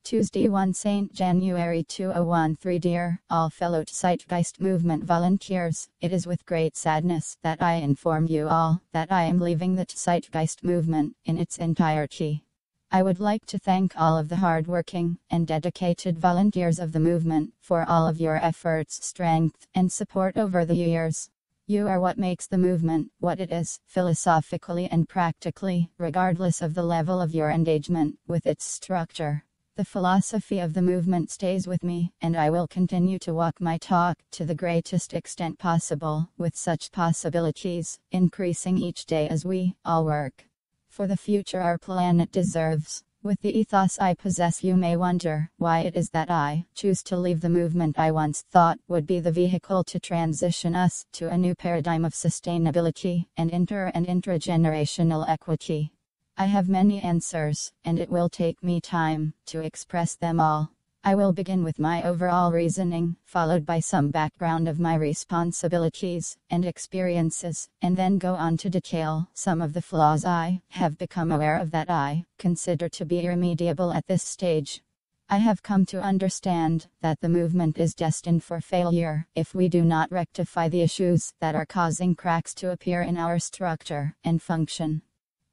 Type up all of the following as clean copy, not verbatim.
Tuesday 1 St. January 2013. Dear all fellow Zeitgeist movement volunteers, it is with great sadness that I inform you all that I am leaving the Zeitgeist movement in its entirety. I would like to thank all of the hardworking and dedicated volunteers of the movement for all of your efforts, strength, and support over the years. You are what makes the movement what it is, philosophically and practically, regardless of the level of your engagement with its structure. The philosophy of the movement stays with me, and I will continue to walk my talk to the greatest extent possible, with such possibilities increasing each day as we all work for the future our planet deserves. With the ethos I possess, you may wonder why it is that I choose to leave the movement I once thought would be the vehicle to transition us to a new paradigm of sustainability and intergenerational equity. I have many answers, and it will take me time to express them all. I will begin with my overall reasoning, followed by some background of my responsibilities and experiences, and then go on to detail some of the flaws I have become aware of that I consider to be irremediable at this stage. I have come to understand that the movement is destined for failure if we do not rectify the issues that are causing cracks to appear in our structure and function.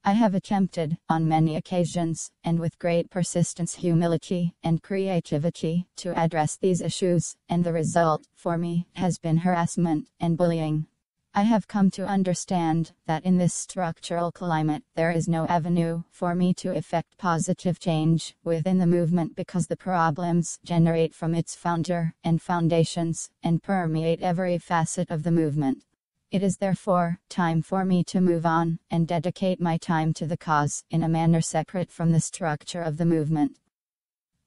I have attempted, on many occasions, and with great persistence, humility, and creativity, to address these issues, and the result, for me, has been harassment and bullying. I have come to understand that in this structural climate, there is no avenue for me to effect positive change within the movement because the problems generate from its founder and foundations, and permeate every facet of the movement. It is therefore time for me to move on and dedicate my time to the cause in a manner separate from the structure of the movement.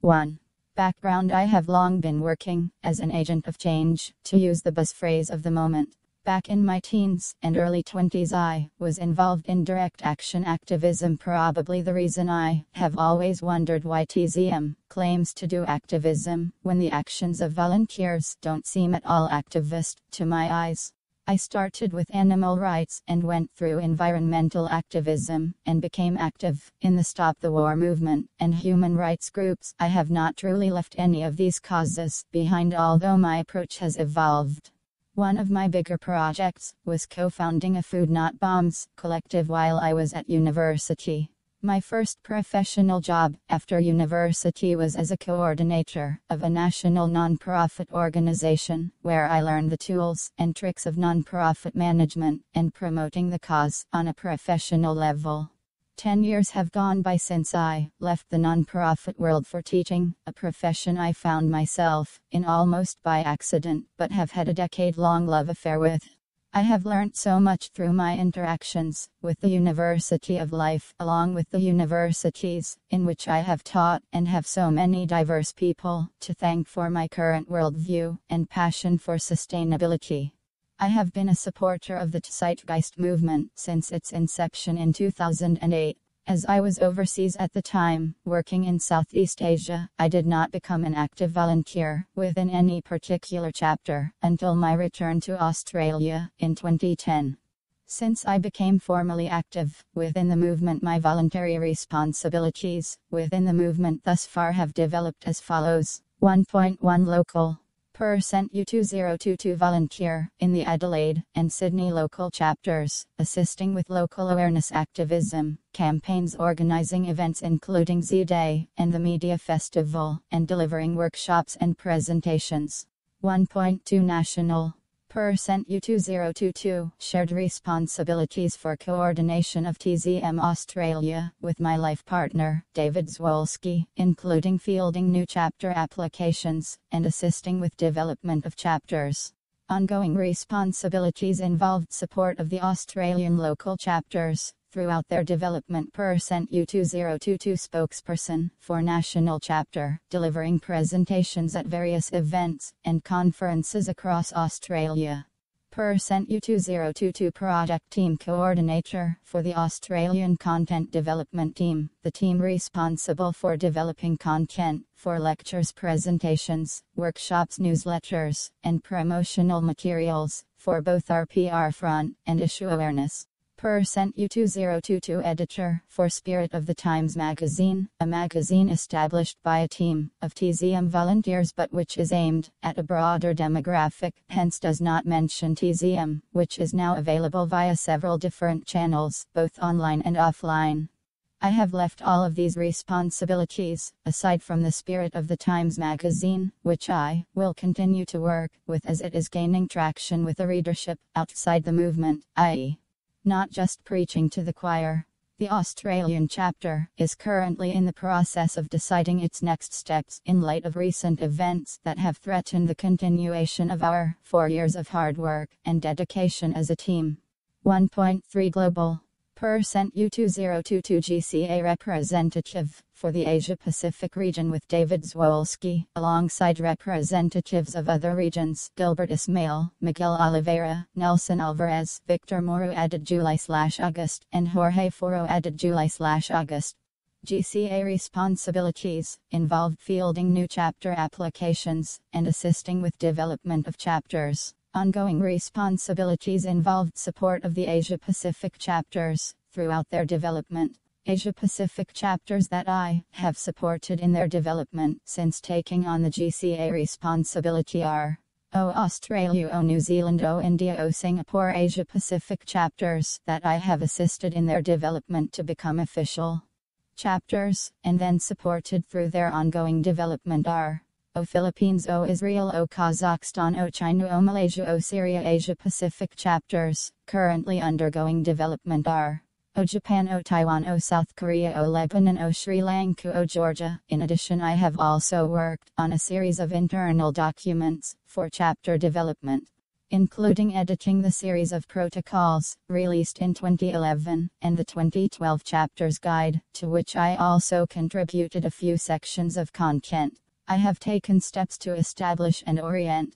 1. Background: I have long been working as an agent of change, to use the buzz phrase of the moment. Back in my teens and early 20s, I was involved in direct action activism, probably the reason I have always wondered why TZM claims to do activism when the actions of volunteers don't seem at all activist to my eyes. I started with animal rights and went through environmental activism and became active in the Stop the War movement and human rights groups. I have not truly left any of these causes behind, although my approach has evolved. One of my bigger projects was co-founding a Food Not Bombs collective while I was at university. My first professional job after university was as a coordinator of a national nonprofit organization, where I learned the tools and tricks of nonprofit management and promoting the cause on a professional level. 10 years have gone by since I left the nonprofit world for teaching, a profession I found myself in almost by accident, but have had a decade-long love affair with. I have learned so much through my interactions with the University of Life, along with the universities in which I have taught, and have so many diverse people to thank for my current worldview and passion for sustainability. I have been a supporter of the Zeitgeist movement since its inception in 2008. As I was overseas at the time, working in Southeast Asia, I did not become an active volunteer within any particular chapter until my return to Australia in 2010. Since I became formally active within the movement, my voluntary responsibilities within the movement thus far have developed as follows. 1.1 Local %U2022 volunteer in the Adelaide and Sydney local chapters, assisting with local awareness activism, campaigns, organizing events including Z-Day and the Media Festival, and delivering workshops and presentations. 1.2 National %U2022 shared responsibilities for coordination of TZM Australia with my life partner, David Zwolski, including fielding new chapter applications and assisting with development of chapters. Ongoing responsibilities involved support of the Australian local chapters throughout their development. %U2022 spokesperson for national chapter, delivering presentations at various events and conferences across Australia. %U2022 project team coordinator for the Australian content development team, the team responsible for developing content for lectures, presentations, workshops, newsletters, and promotional materials for both our PR front and issue awareness. %U2022 editor for Spirit of the Times magazine, a magazine established by a team of TZM volunteers but which is aimed at a broader demographic, hence does not mention TZM, which is now available via several different channels, both online and offline. I have left all of these responsibilities, aside from the Spirit of the Times magazine, which I will continue to work with as it is gaining traction with the readership outside the movement, i.e., not just preaching to the choir. The Australian chapter is currently in the process of deciding its next steps in light of recent events that have threatened the continuation of our 4 years of hard work and dedication as a team. 1.3 Global %U2022 GCA representative for the Asia-Pacific region with David Zwolski, alongside representatives of other regions, Gilbert Ismail, Miguel Oliveira, Nelson Alvarez, Victor Moro added July/August, and Jorge Foro added July/August. GCA responsibilities involved fielding new chapter applications and assisting with development of chapters. Ongoing responsibilities involved support of the Asia-Pacific chapters throughout their development. Asia-Pacific chapters that I have supported in their development since taking on the GCA responsibility are Australia, New Zealand, India, Singapore. Asia-Pacific chapters that I have assisted in their development to become official chapters, and then supported through their ongoing development are Philippines, Israel, Kazakhstan, China, Malaysia, Syria. Asia-Pacific chapters currently undergoing development are Japan, Taiwan, South Korea, Lebanon, Sri Lanka, Georgia. In addition, I have also worked on a series of internal documents for chapter development, including editing the series of protocols released in 2011 and the 2012 Chapters Guide, to which I also contributed a few sections of content. I have taken steps to establish and orient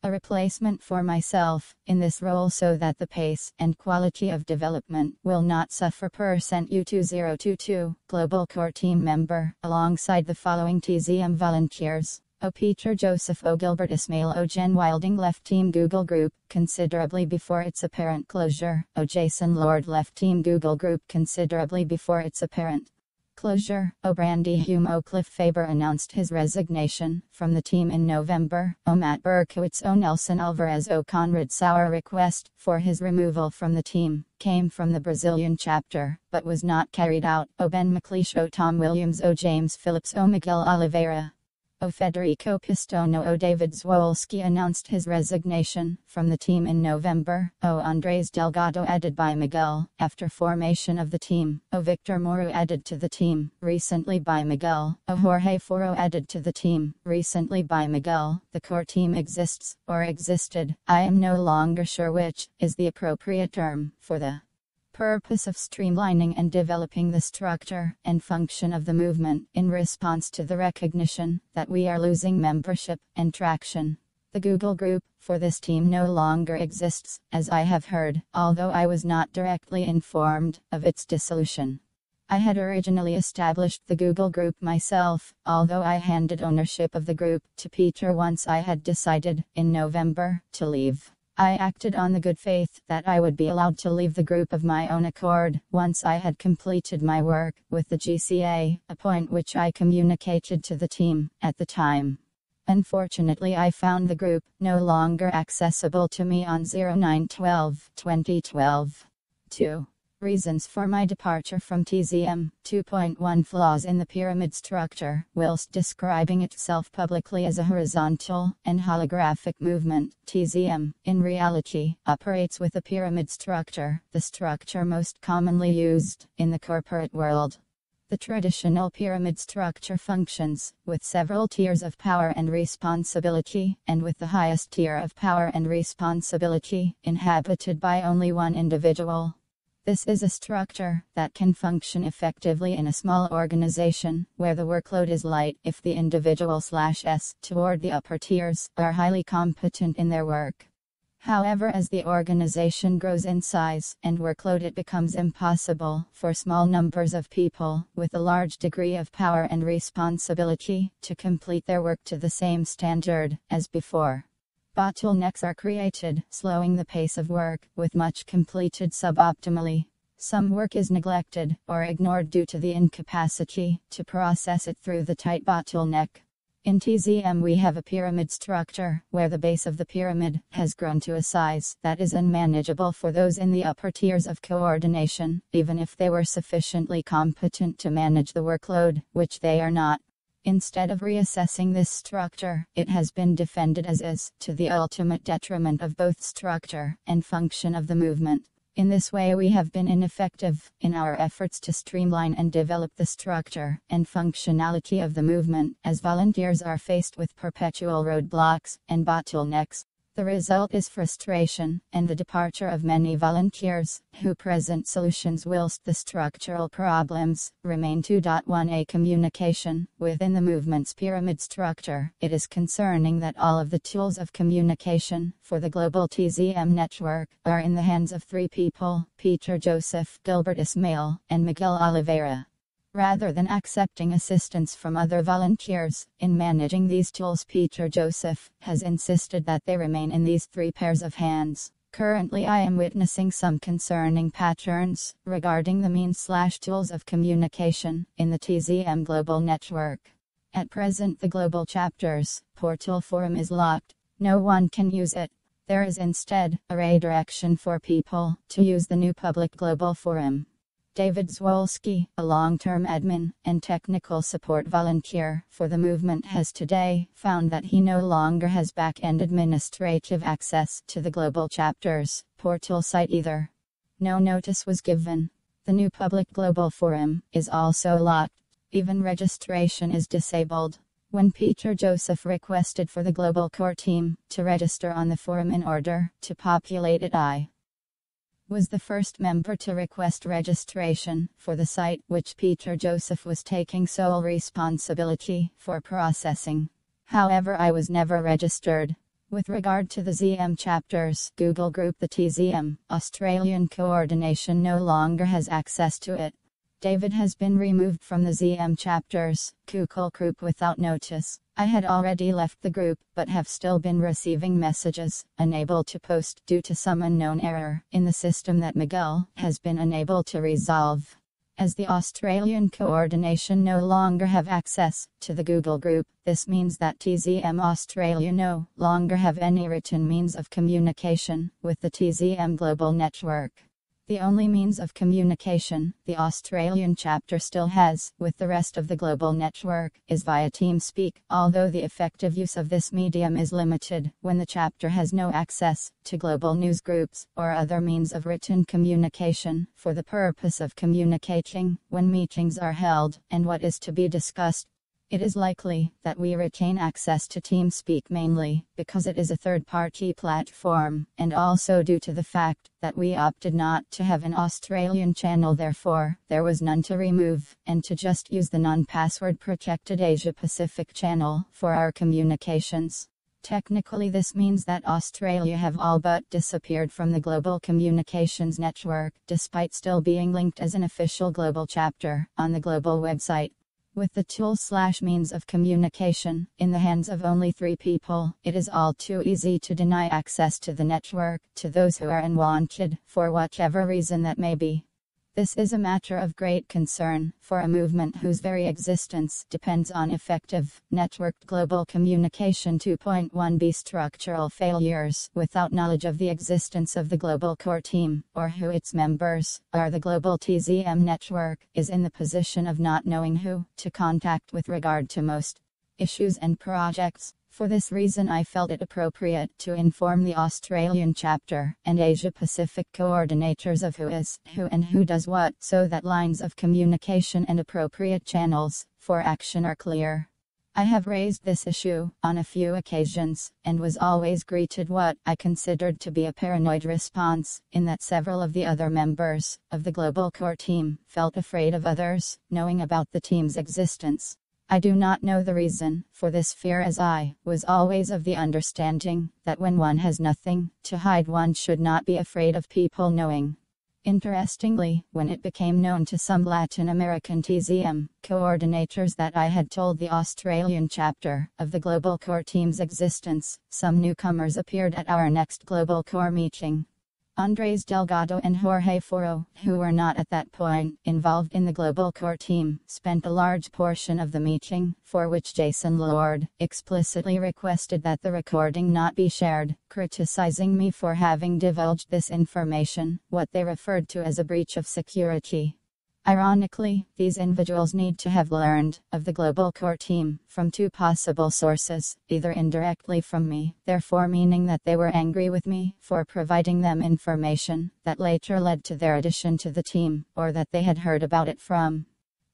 a replacement for myself in this role so that the pace and quality of development will not suffer. %U2022 Global Core Team Member, alongside the following TZM volunteers: Peter Joseph, Gilbert Ismail, Jen Wilding left Team Google Group considerably before its apparent closure. Jason Lord left Team Google Group considerably before its apparent closure. Brandy Hume. Cliff Faber announced his resignation from the team in November. Matt Berkowitz. Nelson Alvarez. Conrad Sauer. Request for his removal from the team came from the Brazilian chapter, but was not carried out. Ben McLeish. Tom Williams. James Phillips. Miguel Oliveira. Federico Pistono. David Zwolski announced his resignation from the team in November. Andres Delgado added by Miguel after formation of the team. Victor Moro added to the team recently by Miguel. Jorge Foro added to the team recently by Miguel. The core team exists, or existed. I am no longer sure which is the appropriate term for the purpose of streamlining and developing the structure and function of the movement in response to the recognition that we are losing membership and traction. The Google Group for this team no longer exists, as I have heard, although I was not directly informed of its dissolution. I had originally established the Google Group myself, although I handed ownership of the group to Peter once I had decided, in November, to leave. I acted on the good faith that I would be allowed to leave the group of my own accord once I had completed my work with the GCA, a point which I communicated to the team at the time. Unfortunately, I found the group no longer accessible to me on 09/12/2012. 2. Reasons for my departure from TZM. 2.1 Flaws in the pyramid structure. Whilst describing itself publicly as a horizontal and holographic movement, TZM, in reality, operates with a pyramid structure, the structure most commonly used in the corporate world. The traditional pyramid structure functions with several tiers of power and responsibility, and with the highest tier of power and responsibility inhabited by only one individual. This is a structure that can function effectively in a small organization, where the workload is light if the individual/s toward the upper tiers are highly competent in their work. However, as the organization grows in size and workload, it becomes impossible for small numbers of people with a large degree of power and responsibility to complete their work to the same standard as before. Bottlenecks are created, slowing the pace of work, with much completed suboptimally. Some work is neglected or ignored due to the incapacity to process it through the tight bottleneck. In TZM we have a pyramid structure, where the base of the pyramid has grown to a size that is unmanageable for those in the upper tiers of coordination, even if they were sufficiently competent to manage the workload, which they are not. Instead of reassessing this structure, it has been defended as is, to the ultimate detriment of both structure and function of the movement. In this way we have been ineffective in our efforts to streamline and develop the structure and functionality of the movement, as volunteers are faced with perpetual roadblocks and bottlenecks. The result is frustration and the departure of many volunteers who present solutions whilst the structural problems remain. 2.1a Communication. Within the movement's pyramid structure, it is concerning that all of the tools of communication for the global TZM network are in the hands of three people: Peter Joseph, Gilbert Ismail, and Miguel Oliveira. Rather than accepting assistance from other volunteers in managing these tools, Peter Joseph has insisted that they remain in these three pairs of hands. Currently I am witnessing some concerning patterns regarding the means/tools of communication in the TZM global network. At present the global chapter's portal forum is locked. No one can use it. There is instead a redirection for people to use the new public global forum. David Zwolski, a long-term admin and technical support volunteer for the movement, has today found that he no longer has back-end administrative access to the global chapter's portal site either. No notice was given. The new public global forum is also locked. Even registration is disabled. When Peter Joseph requested for the global core team to register on the forum in order to populate it, I was the first member to request registration for the site, which Peter Joseph was taking sole responsibility for processing. However, I was never registered. With regard to the ZM chapters Google group, the TZM Australian coordination no longer has access to it. David has been removed from the ZM chapters Google group without notice. I had already left the group, but have still been receiving messages, unable to post due to some unknown error in the system that Miguel has been unable to resolve. As the Australian coordination no longer have access to the Google group, this means that TZM Australia no longer have any written means of communication with the TZM global network. The only means of communication the Australian chapter still has with the rest of the global network is via TeamSpeak, although the effective use of this medium is limited when the chapter has no access to global news groups or other means of written communication for the purpose of communicating when meetings are held and what is to be discussed. It is likely that we retain access to TeamSpeak mainly because it is a third-party platform, and also due to the fact that we opted not to have an Australian channel, therefore there was none to remove, and to just use the non-password protected Asia Pacific channel for our communications. Technically this means that Australia have all but disappeared from the global communications network, despite still being linked as an official global chapter on the global website. With the tools/means of communication in the hands of only three people, it is all too easy to deny access to the network to those who are unwanted, for whatever reason that may be. This is a matter of great concern for a movement whose very existence depends on effective, networked global communication. 2.1b Structural failures. Without knowledge of the existence of the global core team, or who its members are, the global TZM network is in the position of not knowing who to contact with regard to most issues and projects. For this reason I felt it appropriate to inform the Australian chapter and Asia Pacific coordinators of who is who and who does what, so that lines of communication and appropriate channels for action are clear. I have raised this issue on a few occasions, and was always greeted what I considered to be a paranoid response, in that several of the other members of the global core team felt afraid of others knowing about the team's existence. I do not know the reason for this fear, as I was always of the understanding that when one has nothing to hide one should not be afraid of people knowing. Interestingly, when it became known to some Latin American TZM coordinators that I had told the Australian chapter of the Global Core team's existence, some newcomers appeared at our next Global Core meeting. Andres Delgado and Jorge Foro, who were not at that point involved in the Global Core team, spent a large portion of the meeting, for which Jason Lord explicitly requested that the recording not be shared, criticizing me for having divulged this information, what they referred to as a breach of security. Ironically, these individuals need to have learned of the Global Core team from two possible sources, either indirectly from me, therefore meaning that they were angry with me for providing them information that later led to their addition to the team, or that they had heard about it from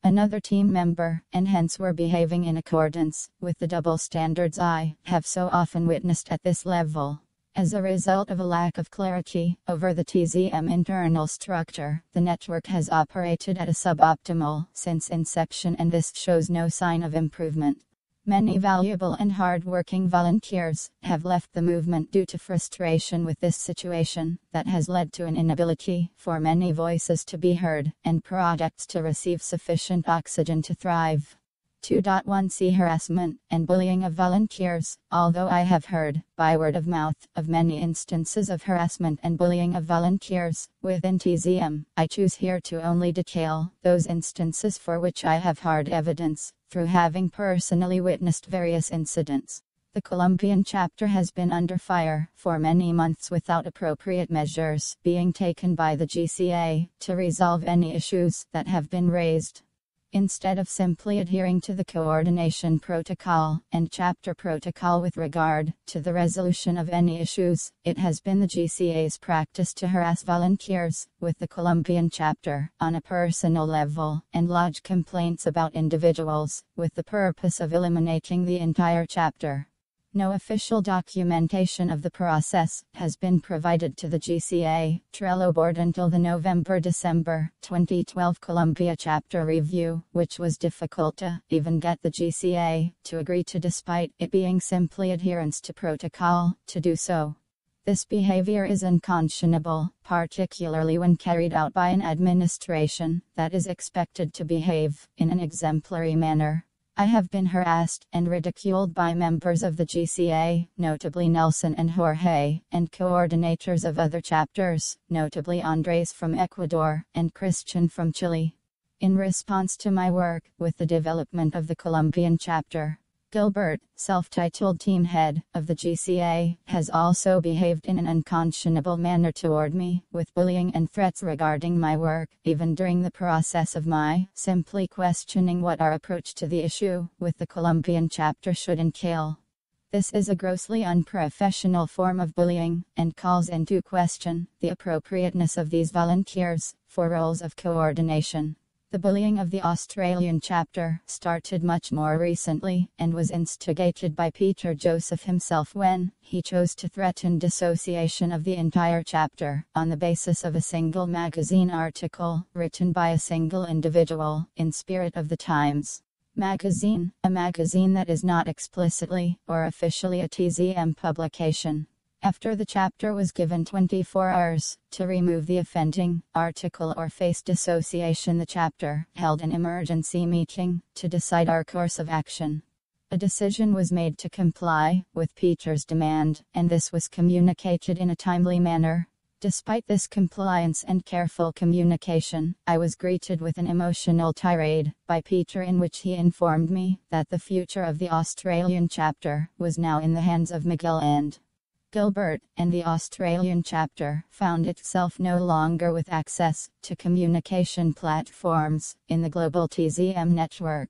another team member, and hence were behaving in accordance with the double standards I have so often witnessed at this level. As a result of a lack of clarity over the TZM internal structure, the network has operated at a suboptimal since inception, and this shows no sign of improvement. Many valuable and hard-working volunteers have left the movement due to frustration with this situation that has led to an inability for many voices to be heard and projects to receive sufficient oxygen to thrive. 2.1c Harassment and bullying of volunteers. Although I have heard, by word of mouth, of many instances of harassment and bullying of volunteers within TZM, I choose here to only detail those instances for which I have hard evidence, through having personally witnessed various incidents. The Colombian chapter has been under fire for many months without appropriate measures being taken by the GCA to resolve any issues that have been raised. Instead of simply adhering to the coordination protocol and chapter protocol with regard to the resolution of any issues, it has been the GCA's practice to harass volunteers with the Colombian chapter on a personal level and lodge complaints about individuals with the purpose of eliminating the entire chapter. No official documentation of the process has been provided to the GCA Trello board until the November-December 2012 Colombia chapter review, which was difficult to even get the GCA to agree to, despite it being simply adherence to protocol to do so. This behavior is unconscionable, particularly when carried out by an administration that is expected to behave in an exemplary manner. I have been harassed and ridiculed by members of the GCA, notably Nelson and Jorge, and coordinators of other chapters, notably Andres from Ecuador and Christian from Chile. In response to my work with the development of the Colombian chapter, Gilbert, self-titled team head of the GCA, has also behaved in an unconscionable manner toward me, with bullying and threats regarding my work, even during the process of my simply questioning what our approach to the issue with the Colombian chapter should entail. This is a grossly unprofessional form of bullying, and calls into question the appropriateness of these volunteers for roles of coordination. The bullying of the Australian chapter started much more recently, and was instigated by Peter Joseph himself when he chose to threaten dissociation of the entire chapter on the basis of a single magazine article written by a single individual in Spirit of the Times magazine, a magazine that is not explicitly or officially a TZM publication. After the chapter was given 24 hours to remove the offending article or face dissociation, the chapter held an emergency meeting to decide our course of action. A decision was made to comply with Peter's demand, and this was communicated in a timely manner. Despite this compliance and careful communication, I was greeted with an emotional tirade by Peter in which he informed me that the future of the Australian chapter was now in the hands of Miguel and Gilbert, and the Australian chapter found itself no longer with access to communication platforms in the global TZM network.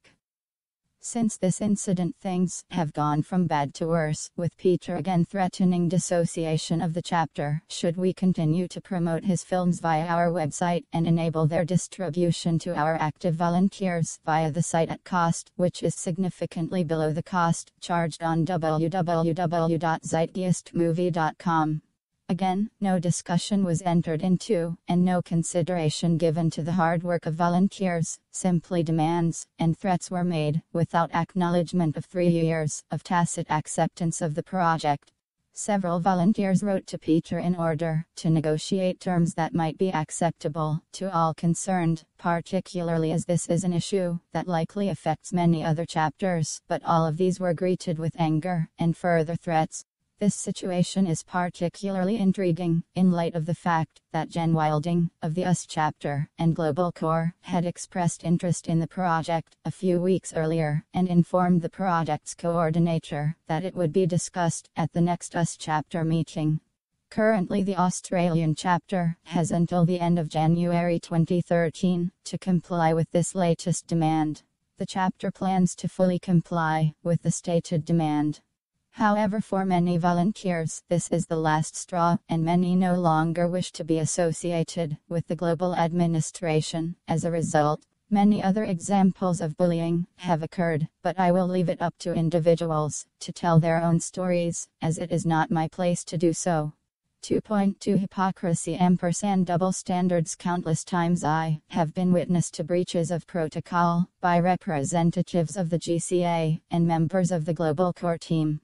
Since this incident, things have gone from bad to worse, with Peter again threatening dissociation of the chapter should we continue to promote his films via our website and enable their distribution to our active volunteers via the site at cost, which is significantly below the cost charged on www.zeitgeistmovie.com. Again, no discussion was entered into, and no consideration given to the hard work of volunteers. Simply demands and threats were made, without acknowledgement of 3 years of tacit acceptance of the project. Several volunteers wrote to Peter in order to negotiate terms that might be acceptable to all concerned, particularly as this is an issue that likely affects many other chapters, but all of these were greeted with anger and further threats. This situation is particularly intriguing, in light of the fact that Jen Wilding, of the US chapter, and Global Core, had expressed interest in the project a few weeks earlier, and informed the project's coordinator that it would be discussed at the next US chapter meeting. Currently the Australian chapter has until the end of January 2013 to comply with this latest demand. The chapter plans to fully comply with the stated demand. However, for many volunteers, this is the last straw, and many no longer wish to be associated with the global administration. As a result, many other examples of bullying have occurred, but I will leave it up to individuals to tell their own stories, as it is not my place to do so. 2.2 Hypocrisy & double standards. Countless times I have been witness to breaches of protocol by representatives of the GCA and members of the Global Core team.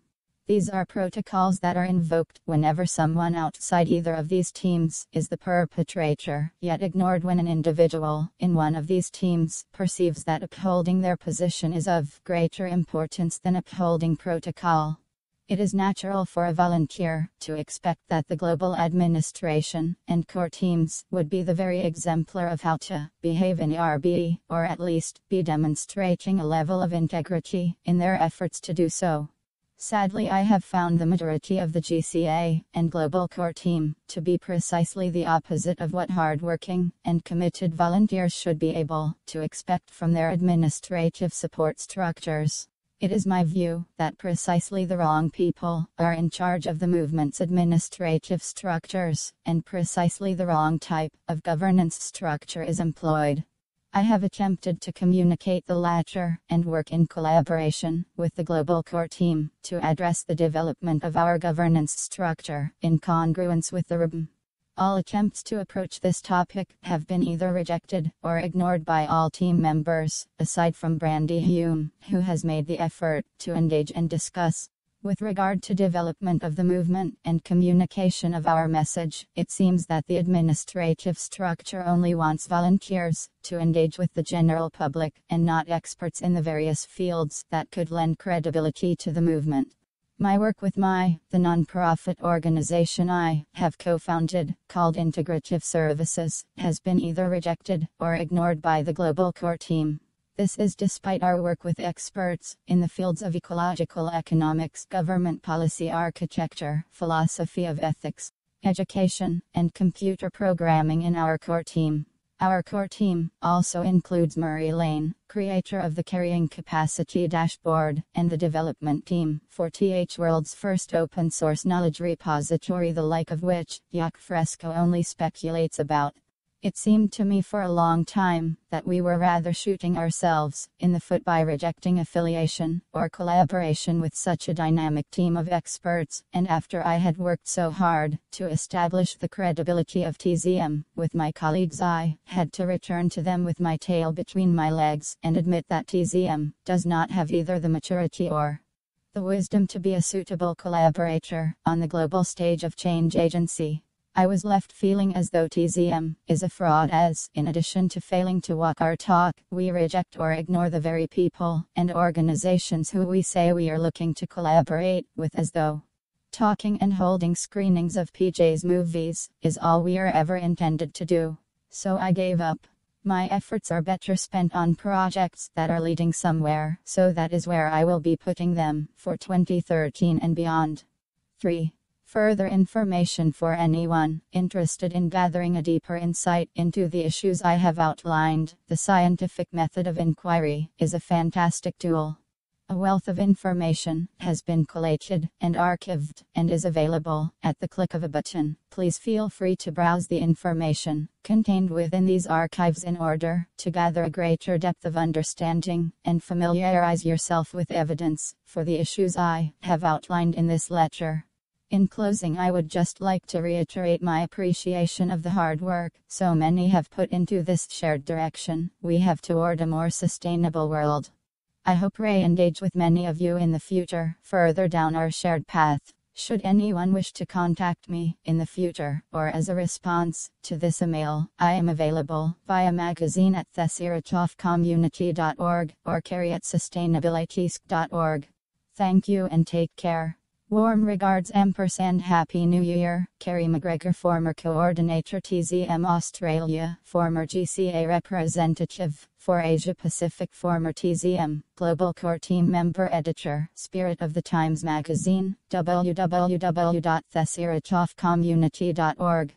These are protocols that are invoked whenever someone outside either of these teams is the perpetrator, yet ignored when an individual in one of these teams perceives that upholding their position is of greater importance than upholding protocol. It is natural for a volunteer to expect that the global administration and core teams would be the very exemplar of how to behave in ERB, or at least be demonstrating a level of integrity in their efforts to do so. Sadly, I have found the majority of the GCA and Global Core team to be precisely the opposite of what hardworking and committed volunteers should be able to expect from their administrative support structures. It is my view that precisely the wrong people are in charge of the movement's administrative structures, and precisely the wrong type of governance structure is employed. I have attempted to communicate the latter and work in collaboration with the Global Core team to address the development of our governance structure in congruence with the RIBM. All attempts to approach this topic have been either rejected or ignored by all team members, aside from Brandy Hume, who has made the effort to engage and discuss. With regard to development of the movement and communication of our message, it seems that the administrative structure only wants volunteers to engage with the general public and not experts in the various fields that could lend credibility to the movement. My work with the non-profit organization I have co-founded, called Integrative Services, has been either rejected or ignored by the Global Core team. This is despite our work with experts in the fields of ecological economics, government policy architecture, philosophy of ethics, education, and computer programming in our core team. Our core team also includes Murray Lane, creator of the Carrying Capacity Dashboard, and the development team for World's first open source knowledge repository, the like of which Jacques Fresco only speculates about. It seemed to me for a long time that we were rather shooting ourselves in the foot by rejecting affiliation or collaboration with such a dynamic team of experts, and after I had worked so hard to establish the credibility of TZM with my colleagues, I had to return to them with my tail between my legs and admit that TZM does not have either the maturity or the wisdom to be a suitable collaborator on the global stage of change agency. I was left feeling as though TZM is a fraud, as, in addition to failing to walk our talk, we reject or ignore the very people and organizations who we say we are looking to collaborate with, as though talking and holding screenings of PJ's movies is all we are ever intended to do. So I gave up. My efforts are better spent on projects that are leading somewhere, so that is where I will be putting them for 2013 and beyond. 3. Further information for anyone interested in gathering a deeper insight into the issues I have outlined. The scientific method of inquiry is a fantastic tool. A wealth of information has been collated and archived and is available at the click of a button. Please feel free to browse the information contained within these archives in order to gather a greater depth of understanding and familiarize yourself with evidence for the issues I have outlined in this lecture. In closing, I would just like to reiterate my appreciation of the hard work so many have put into this shared direction we have toward a more sustainable world. I hope to engage with many of you in the future, further down our shared path. Should anyone wish to contact me in the future, or as a response to this email, I am available via magazine at thesirachofcommunity.org or Kari at sustainabilitysk.org. Thank you and take care. Warm regards & Happy New Year, Kari McGregor, former coordinator TZM Australia, former GCA representative for Asia Pacific, former TZM Global Core Team member, editor, Spirit of the Times Magazine, www.thesirachofcommunity.org.